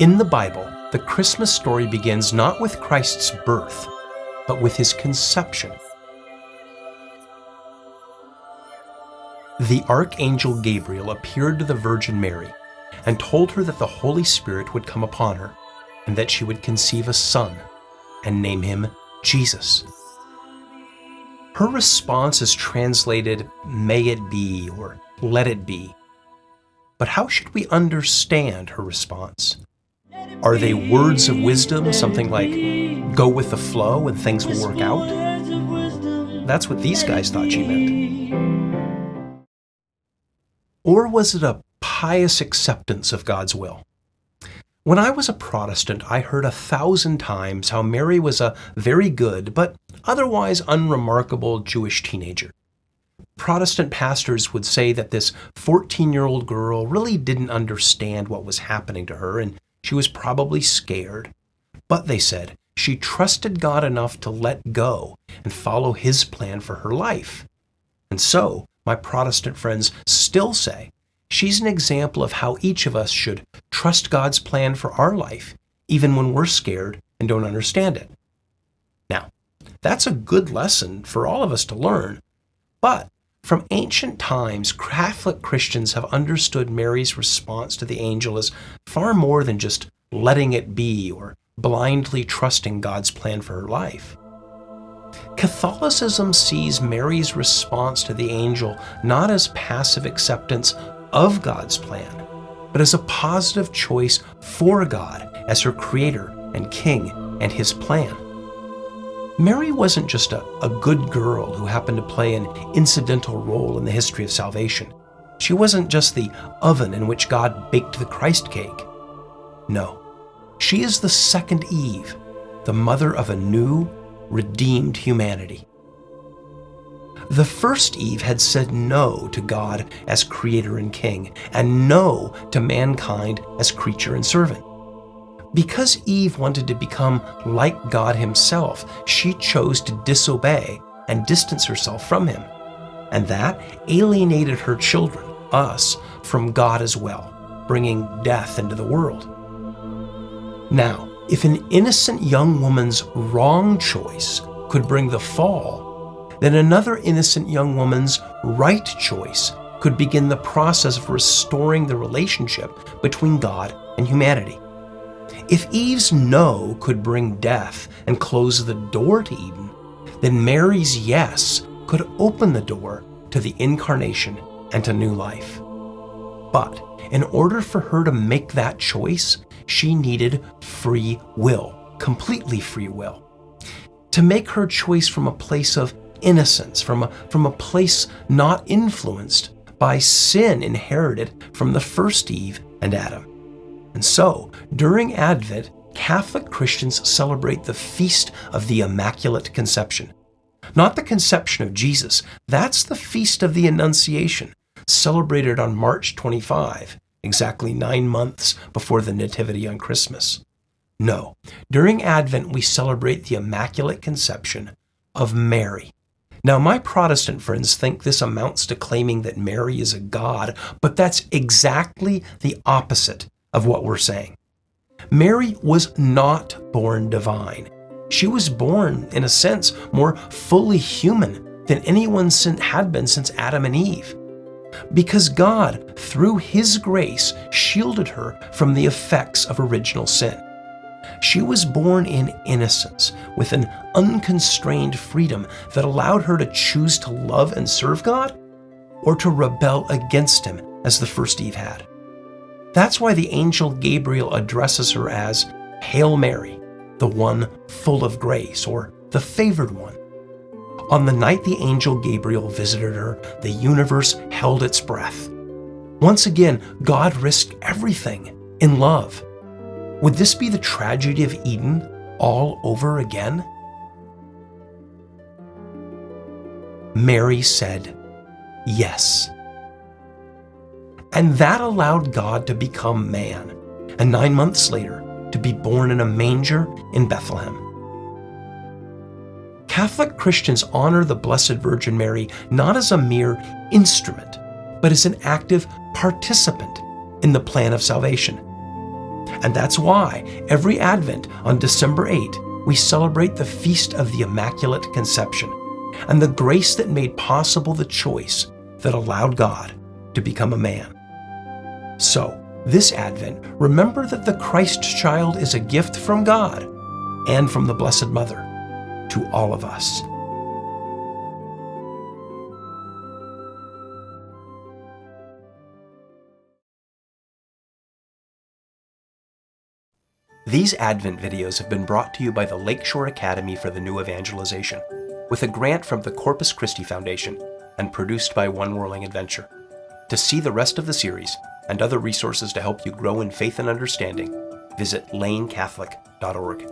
In the Bible, the Christmas story begins not with Christ's birth, but with his conception. The archangel Gabriel appeared to the Virgin Mary and told her that the Holy Spirit would come upon her and that she would conceive a son and name him Jesus. Her response is translated, "May it be," or "Let it be." But how should we understand her response? Are they words of wisdom, something like, "Go with the flow and things will work out"? That's what these guys thought she meant. Or was it a pious acceptance of God's will? When I was a Protestant, I heard 1,000 times how Mary was a very good, but otherwise unremarkable Jewish teenager. Protestant pastors would say that this 14-year-old girl really didn't understand what was happening to her, and she was probably scared. But they said she trusted God enough to let go and follow His plan for her life. And so, my Protestant friends still say she's an example of how each of us should trust God's plan for our life, even when we're scared and don't understand it. Now, that's a good lesson for all of us to learn, but from ancient times, Catholic Christians have understood Mary's response to the angel as far more than just letting it be or blindly trusting God's plan for her life. Catholicism sees Mary's response to the angel not as passive acceptance of God's plan, but as a positive choice for God as her creator and king and His plan. Mary wasn't just a good girl who happened to play an incidental role in the history of salvation. She wasn't just the oven in which God baked the Christ cake. No, she is the second Eve, the mother of a new, redeemed humanity. The first Eve had said no to God as creator and king, and no to mankind as creature and servant. Because Eve wanted to become like God Himself, she chose to disobey and distance herself from Him. And that alienated her children, us, from God as well, bringing death into the world. Now, if an innocent young woman's wrong choice could bring the fall, then another innocent young woman's right choice could begin the process of restoring the relationship between God and humanity. If Eve's no could bring death and close the door to Eden, then Mary's yes could open the door to the incarnation and to new life. But in order for her to make that choice, she needed free will, completely free will. To make her choice from a place of innocence, from a place not influenced by sin inherited from the first Eve and Adam. And so, during Advent, Catholic Christians celebrate the feast of the Immaculate Conception. Not the conception of Jesus, that's the feast of the Annunciation, celebrated on March 25, exactly 9 months before the Nativity on Christmas. No, during Advent we celebrate the Immaculate Conception of Mary. Now, my Protestant friends think this amounts to claiming that Mary is a god, but that's exactly the opposite of what we're saying. Mary was not born divine. She was born, in a sense, more fully human than anyone had been since Adam and Eve. Because God, through His grace, shielded her from the effects of original sin. She was born in innocence, with an unconstrained freedom that allowed her to choose to love and serve God, or to rebel against Him as the first Eve had. That's why the angel Gabriel addresses her as Hail Mary, the one full of grace, or the favored one. On the night the angel Gabriel visited her, the universe held its breath. Once again, God risked everything in love. Would this be the tragedy of Eden all over again? Mary said yes. And that allowed God to become man, and 9 months later, to be born in a manger in Bethlehem. Catholic Christians honor the Blessed Virgin Mary not as a mere instrument, but as an active participant in the plan of salvation. And that's why every Advent on December 8, we celebrate the Feast of the Immaculate Conception and the grace that made possible the choice that allowed God to become a man. So, this Advent, remember that the Christ child is a gift from God and from the Blessed Mother to all of us. These Advent videos have been brought to you by the Lakeshore Academy for the New Evangelization, with a grant from the Corpus Christi Foundation and produced by One Whirling Adventure. To see the rest of the series and other resources to help you grow in faith and understanding, visit lanecatholic.org.